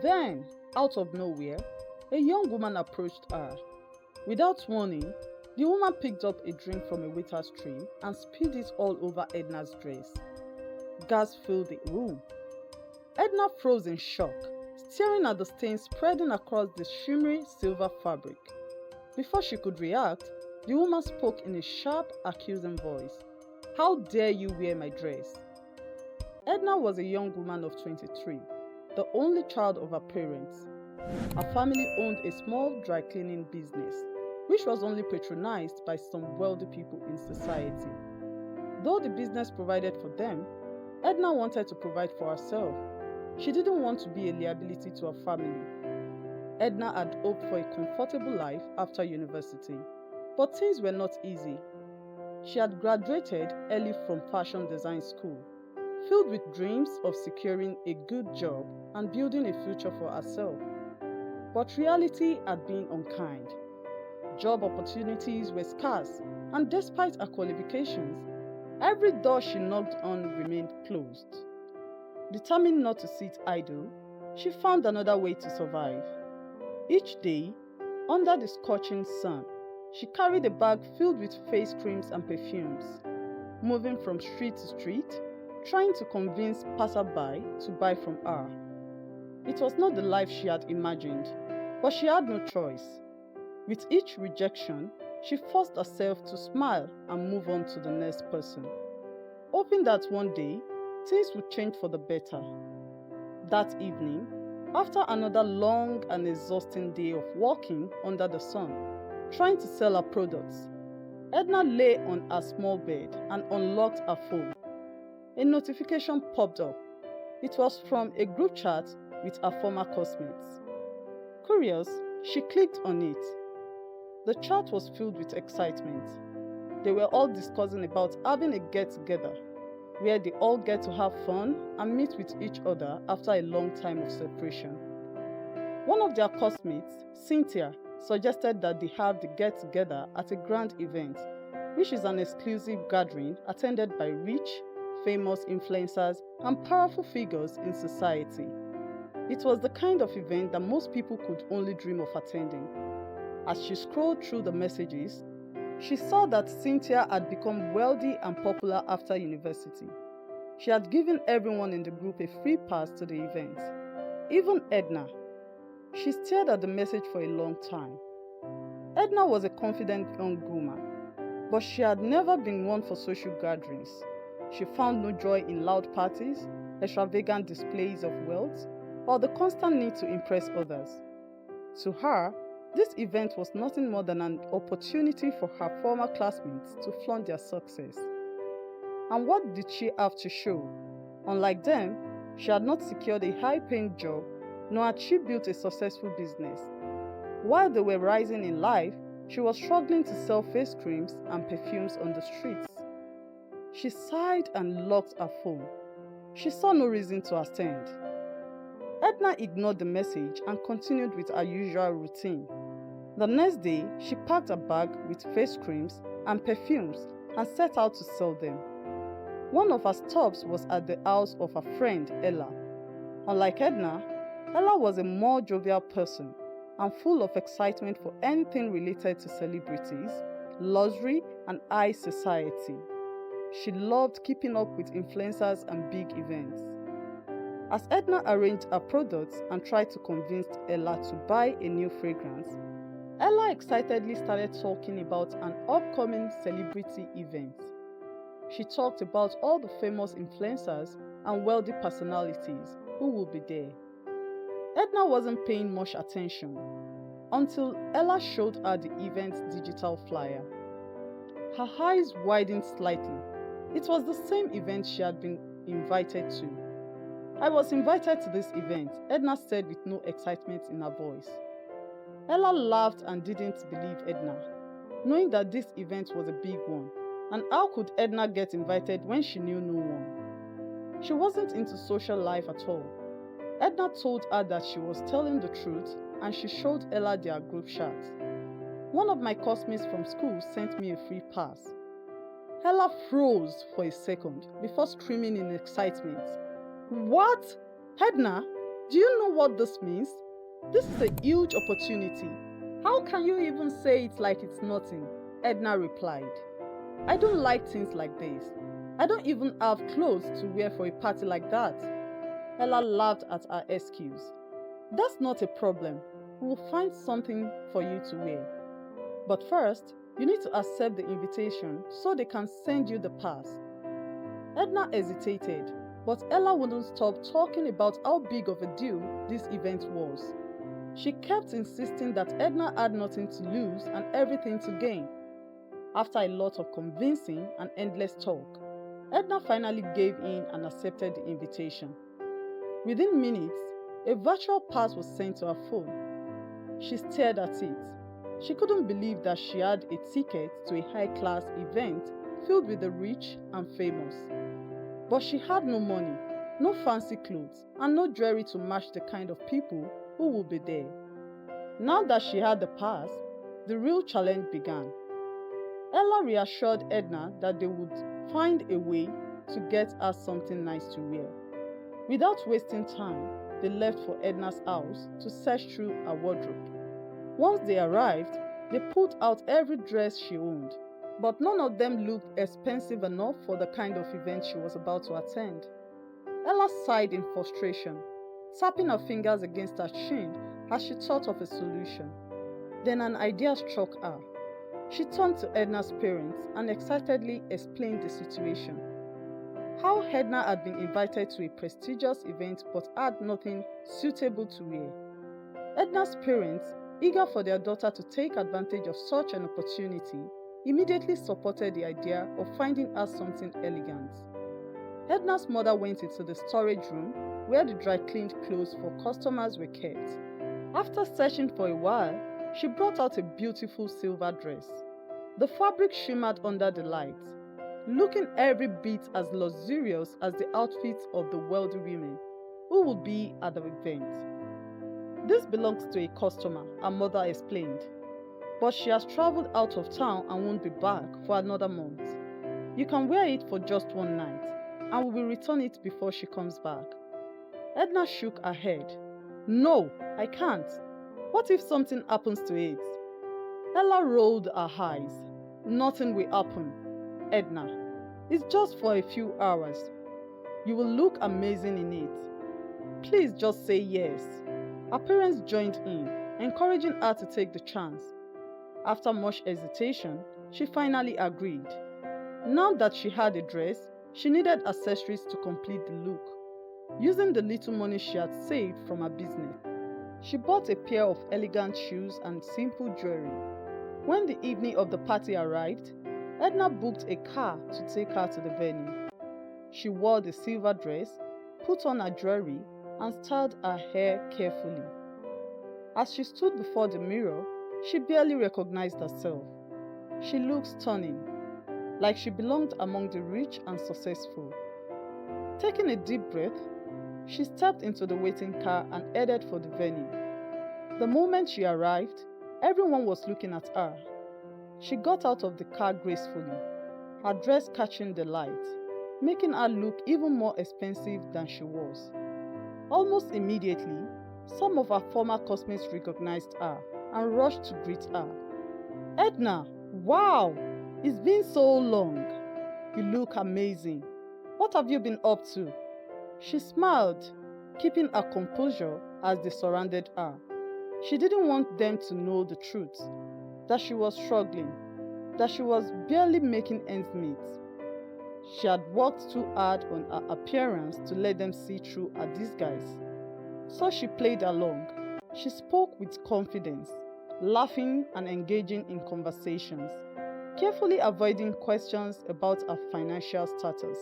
Then, out of nowhere, a young woman approached her. Without warning, the woman picked up a drink from a waiter's tray and spilled it all over Edna's dress. Gas filled the room. Edna froze in shock, staring at the stain spreading across the shimmery silver fabric. Before she could react, the woman spoke in a sharp, accusing voice. "How dare you wear my dress?" Edna was a young woman of 23, the only child of her parents. Her family owned a small dry cleaning business, which was only patronized by some wealthy people in society. Though the business provided for them, Edna wanted to provide for herself. She didn't want to be a liability to her family. Edna had hoped for a comfortable life after university, but things were not easy. She had graduated early from fashion design school, filled with dreams of securing a good job and building a future for herself. But reality had been unkind. Job opportunities were scarce, and despite her qualifications, every door she knocked on remained closed. Determined not to sit idle, she found another way to survive. Each day, under the scorching sun, she carried a bag filled with face creams and perfumes, moving from street to street, trying to convince passersby to buy from her. It was not the life she had imagined, but she had no choice. With each rejection, she forced herself to smile and move on to the next person, hoping that one day, things would change for the better. That evening, after another long and exhausting day of walking under the sun, trying to sell her products, Edna lay on her small bed and unlocked her phone. A notification popped up. It was from a group chat with her former classmates. Curious, she clicked on it. The chat was filled with excitement. They were all discussing about having a get-together, where they all get to have fun and meet with each other after a long time of separation. One of their classmates, Cynthia, suggested that they have the get-together at a grand event, which is an exclusive gathering attended by rich, famous influencers and powerful figures in society. It was the kind of event that most people could only dream of attending. As she scrolled through the messages, she saw that Cynthia had become wealthy and popular after university. She had given everyone in the group a free pass to the event, even Edna. She stared at the message for a long time. Edna was a confident young woman, but she had never been one for social gatherings. She found no joy in loud parties, extravagant displays of wealth, or the constant need to impress others. To her, this event was nothing more than an opportunity for her former classmates to flaunt their success. And what did she have to show? Unlike them, she had not secured a high-paying job, nor had she built a successful business. While they were rising in life, she was struggling to sell face creams and perfumes on the streets. She sighed and locked her phone. She saw no reason to attend. Edna ignored the message and continued with her usual routine. The next day, she packed a bag with face creams and perfumes and set out to sell them. One of her stops was at the house of her friend Ella. Unlike Edna, Ella was a more jovial person and full of excitement for anything related to celebrities, luxury, and high society. She loved keeping up with influencers and big events. As Edna arranged her products and tried to convince Ella to buy a new fragrance, Ella excitedly started talking about an upcoming celebrity event. She talked about all the famous influencers and wealthy personalities who would be there. Edna wasn't paying much attention until Ella showed her the event's digital flyer. Her eyes widened slightly. It was the same event she had been invited to. "I was invited to this event," Edna said with no excitement in her voice. Ella laughed and didn't believe Edna, knowing that this event was a big one, and how could Edna get invited when she knew no one? She wasn't into social life at all. Edna told her that she was telling the truth, and she showed Ella their group chat. "One of my classmates from school sent me a free pass." Ella froze for a second before screaming in excitement. "What? Edna? Do you know what this means? This is a huge opportunity. How can you even say it like it's nothing? Edna replied. I don't like things like this. I don't even have clothes to wear for a party like that. Ella laughed at her excuse. That's not a problem. We will find something for you to wear. But first, you need to accept the invitation so they can send you the pass. Edna hesitated, but Ella wouldn't stop talking about how big of a deal this event was. She kept insisting that Edna had nothing to lose and everything to gain. After a lot of convincing and endless talk, Edna finally gave in and accepted the invitation. Within minutes, a virtual pass was sent to her phone. She stared at it. She couldn't believe that she had a ticket to a high-class event filled with the rich and famous. But she had no money, no fancy clothes, and no jewelry to match the kind of people who would be there. Now that she had the pass, the real challenge began. Ella reassured Edna that they would find a way to get her something nice to wear. Without wasting time, they left for Edna's house to search through her wardrobe. Once they arrived, they pulled out every dress she owned, but none of them looked expensive enough for the kind of event she was about to attend. Ella sighed in frustration, tapping her fingers against her chin as she thought of a solution. Then an idea struck her. She turned to Edna's parents and excitedly explained the situation. How Edna had been invited to a prestigious event but had nothing suitable to wear. Edna's parents, eager for their daughter to take advantage of such an opportunity, immediately supported the idea of finding her something elegant. Edna's mother went into the storage room where the dry-cleaned clothes for customers were kept. After searching for a while, she brought out a beautiful silver dress. The fabric shimmered under the lights, looking every bit as luxurious as the outfits of the wealthy women who would be at the event. This belongs to a customer, her mother explained, but she has traveled out of town and won't be back for another month. You can wear it for just one night, and we will return it before she comes back. Edna shook her head. No, I can't. What if something happens to it? Ella rolled her eyes. Nothing will happen, Edna. It's just for a few hours. You will look amazing in it. Please just say yes. Her parents joined in, encouraging her to take the chance. After much hesitation, she finally agreed. Now that she had a dress, she needed accessories to complete the look. Using the little money she had saved from her business, she bought a pair of elegant shoes and simple jewelry. When the evening of the party arrived, Edna booked a car to take her to the venue. She wore the silver dress, put on her jewelry, and styled her hair carefully. As she stood before the mirror, she barely recognized herself. She looked stunning, like she belonged among the rich and successful. Taking a deep breath, she stepped into the waiting car and headed for the venue. The moment she arrived, everyone was looking at her. She got out of the car gracefully, her dress catching the light, making her look even more expensive than she was. Almost immediately, some of her former classmates recognized her and rushed to greet her. Edna, wow! It's been so long. You look amazing. What have you been up to? She smiled, keeping her composure as they surrounded her. She didn't want them to know the truth, that she was struggling, that she was barely making ends meet. She had worked too hard on her appearance to let them see through her disguise. So she played along. She spoke with confidence, laughing and engaging in conversations, carefully avoiding questions about her financial status.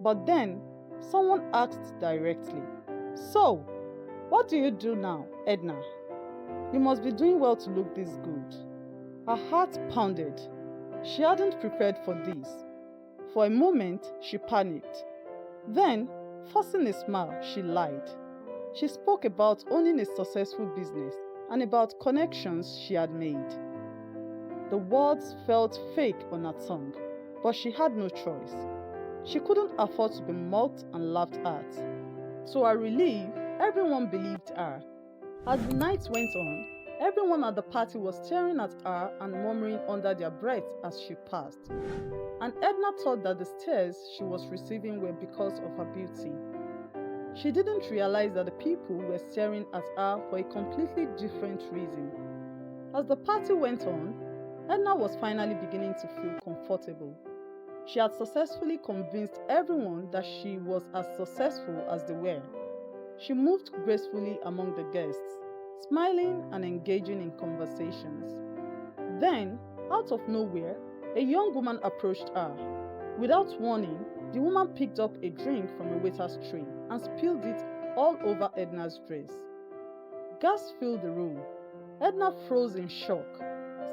But then, someone asked directly, "So, what do you do now, Edna? You must be doing well to look this good." Her heart pounded. She hadn't prepared for this. For a moment, she panicked. Then, forcing a smile, she lied. She spoke about owning a successful business and about connections she had made. The words felt fake on her tongue, but she had no choice. She couldn't afford to be mocked and laughed at. To her relief, Everyone believed her. As the night went on, everyone at the party was staring at her and murmuring under their breath as she passed. And Edna thought that the stares she was receiving were because of her beauty. She didn't realize that the people were staring at her for a completely different reason. As the party went on, Edna was finally beginning to feel comfortable. She had successfully convinced everyone that she was as successful as they were. She moved gracefully among the guests, smiling and engaging in conversations. Then, out of nowhere, a young woman approached her. Without warning, the woman picked up a drink from a waiter's tray and spilled it all over Edna's dress. Gasps filled the room. Edna froze in shock,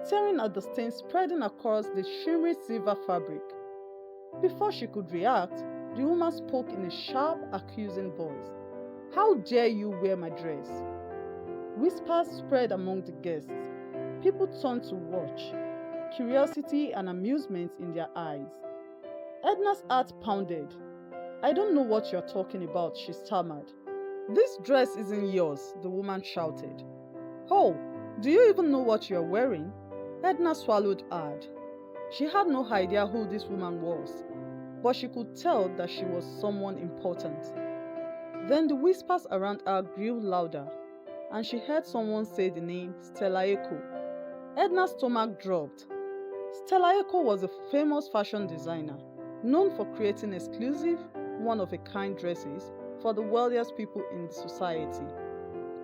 staring at the stain spreading across the shimmery silver fabric. Before she could react, the woman spoke in a sharp, accusing voice. "How dare you wear my dress?" Whispers spread among the guests. People turned to watch, curiosity and amusement in their eyes. Edna's heart pounded. "I don't know what you're talking about," she stammered. "This dress isn't yours," the woman shouted. "Oh, do you even know what you're wearing?" Edna swallowed hard. She had no idea who this woman was, but she could tell that she was someone important. Then the whispers around her grew louder, and she heard someone say the name Stella Echo. Edna's stomach dropped. Stella Echo was a famous fashion designer, known for creating exclusive, one-of-a-kind dresses for the wealthiest people in the society.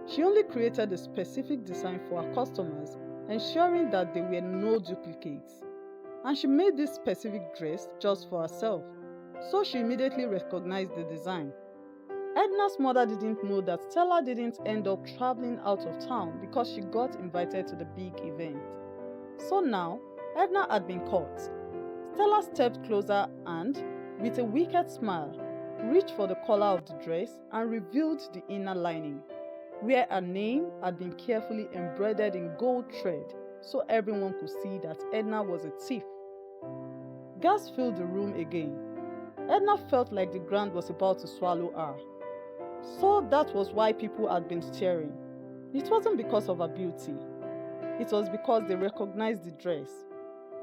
She only created a specific design for her customers, ensuring that there were no duplicates. And she made this specific dress just for herself, so she immediately recognized the design. Edna's mother didn't know that Stella didn't end up traveling out of town because she got invited to the big event. So now, Edna had been caught. Stella stepped closer and, with a wicked smile, reached for the collar of the dress and revealed the inner lining, where her name had been carefully embroidered in gold thread so everyone could see that Edna was a thief. Gasps filled the room again. Edna felt like the ground was about to swallow her. So that was why people had been staring. It wasn't because of her beauty. It was because they recognized the dress.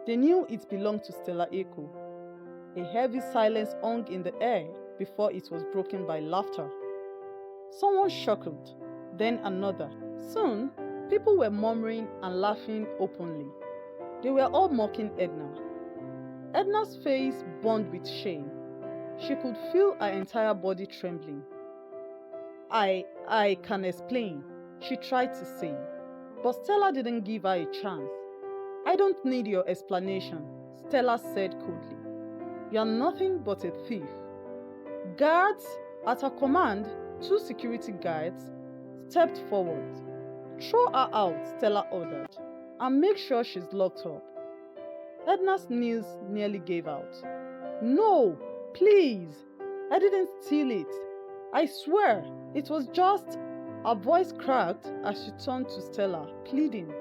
They knew it belonged to Stella Echo. A heavy silence hung in the air before it was broken by laughter. Someone chuckled, then another. Soon, people were murmuring and laughing openly. They were all mocking Edna. Edna's face burned with shame. She could feel her entire body trembling. I can explain," she tried to say, but Stella didn't give her a chance. "I don't need your explanation," Stella said coldly. "You're nothing but a thief." Guards, at her command, 2 security guards, stepped forward. "Throw her out," Stella ordered, "and make sure she's locked up." Edna's knees nearly gave out. "No, please, I didn't steal it. I swear, it was just..." Her voice cracked as she turned to Stella, pleading,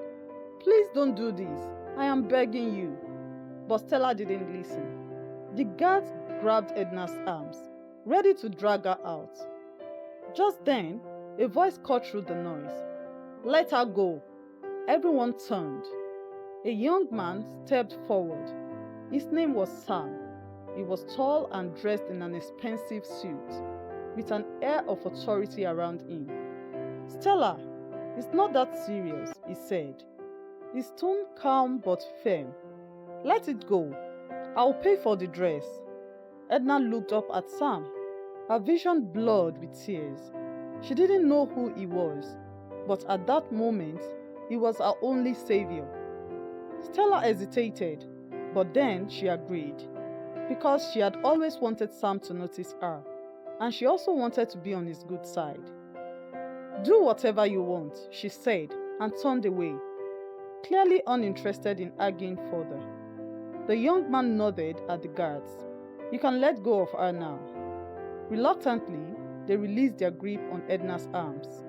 "Please don't do this. I am begging you." But Stella didn't listen. The guards grabbed Edna's arms, ready to drag her out. Just then, a voice cut through the noise. "Let her go." Everyone turned. A young man stepped forward. His name was Sam. He was tall and dressed in an expensive suit, with an air of authority around him. "Stella, it's not that serious," he said, his tone calm but firm. "Let it go. I'll pay for the dress." Edna looked up at Sam, her vision blurred with tears. She didn't know who he was, but at that moment, he was her only savior. Stella hesitated, but then she agreed, because she had always wanted Sam to notice her, and she also wanted to be on his good side. "Do whatever you want," she said, and turned away, clearly uninterested in arguing further. The young man nodded at the guards. "You can let go of her now." Reluctantly, they released their grip on Edna's arms.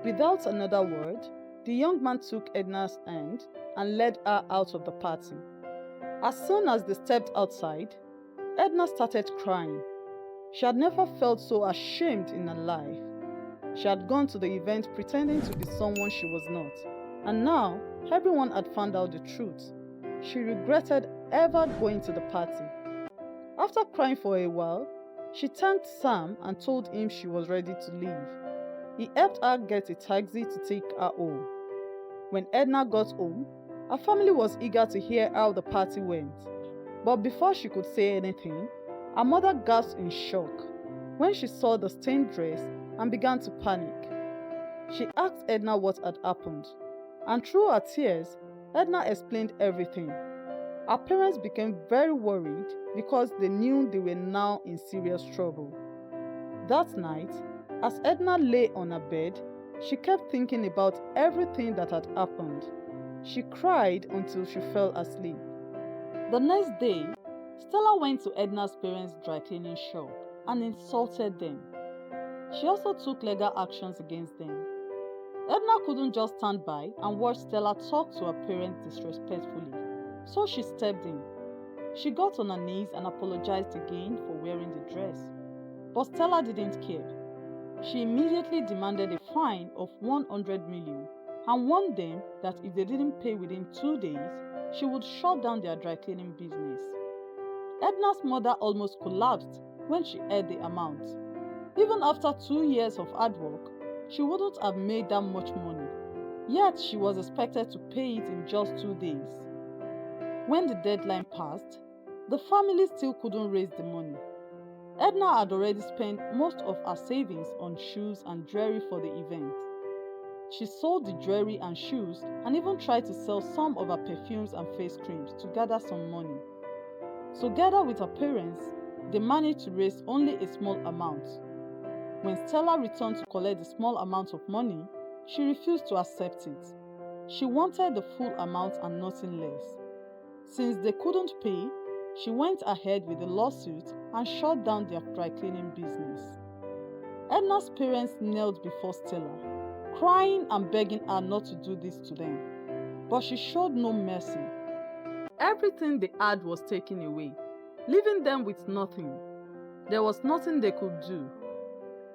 Without another word, the young man took Edna's hand and led her out of the party. As soon as they stepped outside, Edna started crying. She had never felt so ashamed in her life. She had gone to the event pretending to be someone she was not, and now everyone had found out the truth. She regretted ever going to the party. After crying for a while, she thanked Sam and told him she was ready to leave. He helped her get a taxi to take her home. When Edna got home, her family was eager to hear how the party went. But before she could say anything, her mother gasped in shock when she saw the stained dress and began to panic. She asked Edna what had happened, and through her tears, Edna explained everything. Her parents became very worried because they knew they were now in serious trouble. That night, as Edna lay on her bed, she kept thinking about everything that had happened. She cried until she fell asleep. The next day, Stella went to Edna's parents' dry cleaning shop and insulted them. She also took legal actions against them. Edna couldn't just stand by and watch Stella talk to her parents disrespectfully, so she stepped in. She got on her knees and apologized again for wearing the dress. But Stella didn't care. She immediately demanded a fine of 100 million and warned them that if they didn't pay within 2 days, she would shut down their dry cleaning business. Edna's mother almost collapsed when she heard the amount. Even after 2 years of hard work, she wouldn't have made that much money. Yet she was expected to pay it in just 2 days. When the deadline passed, the family still couldn't raise the money. Edna had already spent most of her savings on shoes and jewelry for the event. She sold the jewelry and shoes and even tried to sell some of her perfumes and face creams to gather some money. Together with her parents, they managed to raise only a small amount. When Stella returned to collect the small amount of money, she refused to accept it. She wanted the full amount and nothing less. Since they couldn't pay, she went ahead with the lawsuit and shut down their dry cleaning business. Edna's parents knelt before Stella, crying and begging her not to do this to them. But she showed no mercy. Everything they had was taken away, leaving them with nothing. There was nothing they could do.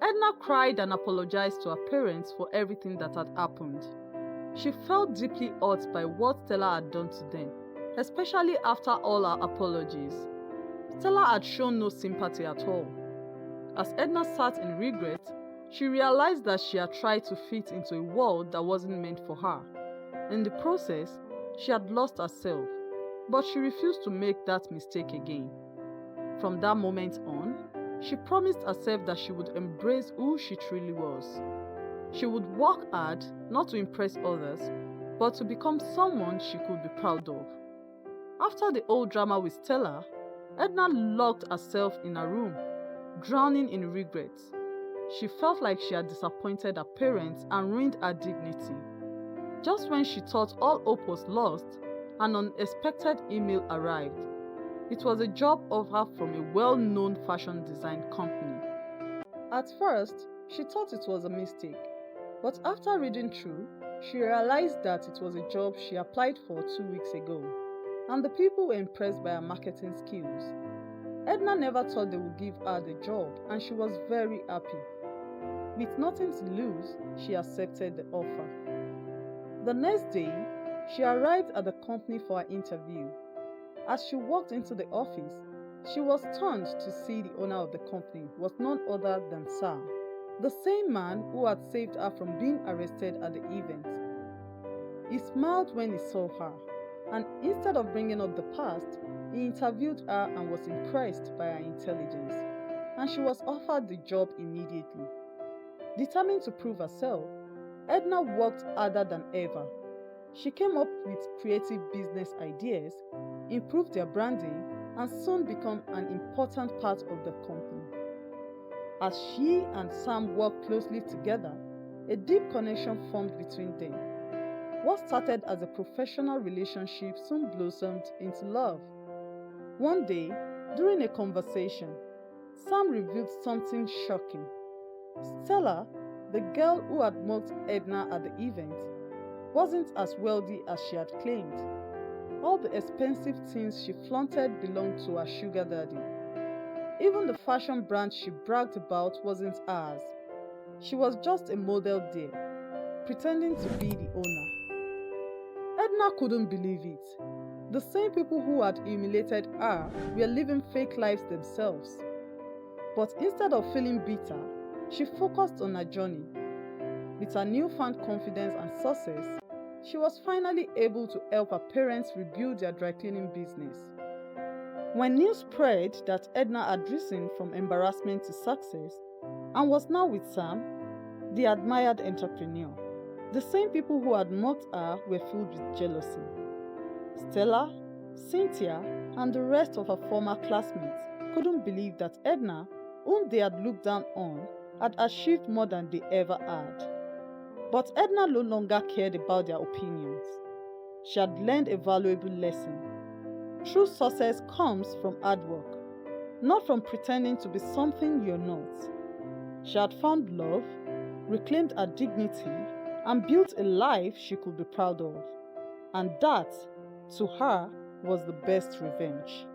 Edna cried and apologized to her parents for everything that had happened. She felt deeply hurt by what Stella had done to them, especially after all her apologies. Stella had shown no sympathy at all. As Edna sat in regret, she realized that she had tried to fit into a world that wasn't meant for her. In the process, she had lost herself, but she refused to make that mistake again. From that moment on, she promised herself that she would embrace who she truly was. She would work hard, not to impress others, but to become someone she could be proud of. After the whole drama with Stella, Edna locked herself in her room, drowning in regrets. She felt like she had disappointed her parents and ruined her dignity. Just when she thought all hope was lost, an unexpected email arrived. It was a job offer from a well-known fashion design company. At first, she thought it was a mistake, but after reading through, she realized that it was a job she applied for 2 weeks ago, and the people were impressed by her marketing skills. Edna never thought they would give her the job, and she was very happy. With nothing to lose, she accepted the offer. The next day, she arrived at the company for her interview. As she walked into the office, she was stunned to see the owner of the company was none other than Sam, the same man who had saved her from being arrested at the event. He smiled when he saw her, and instead of bringing up the past, he interviewed her and was impressed by her intelligence, and she was offered the job immediately. Determined to prove herself, Edna worked harder than ever. She came up with creative business ideas, improved their branding, and soon became an important part of the company. As she and Sam worked closely together, a deep connection formed between them. What started as a professional relationship soon blossomed into love. One day, during a conversation, Sam revealed something shocking. Stella, the girl who had mocked Edna at the event, wasn't as wealthy as she had claimed. All the expensive things she flaunted belonged to her sugar daddy. Even the fashion brand she bragged about wasn't hers. She was just a model there, pretending to be the owner. Edna couldn't believe it. The same people who had humiliated her were living fake lives themselves. But instead of feeling bitter, she focused on her journey. With her newfound confidence and success, she was finally able to help her parents rebuild their dry cleaning business. When news spread that Edna had risen from embarrassment to success and was now with Sam, the admired entrepreneur, the same people who had mocked her were filled with jealousy. Stella, Cynthia, and the rest of her former classmates couldn't believe that Edna, whom they had looked down on, had achieved more than they ever had. But Edna no longer cared about their opinions. She had learned a valuable lesson. True success comes from hard work, not from pretending to be something you're not. She had found love, reclaimed her dignity, and built a life she could be proud of. And that, to her, was the best revenge.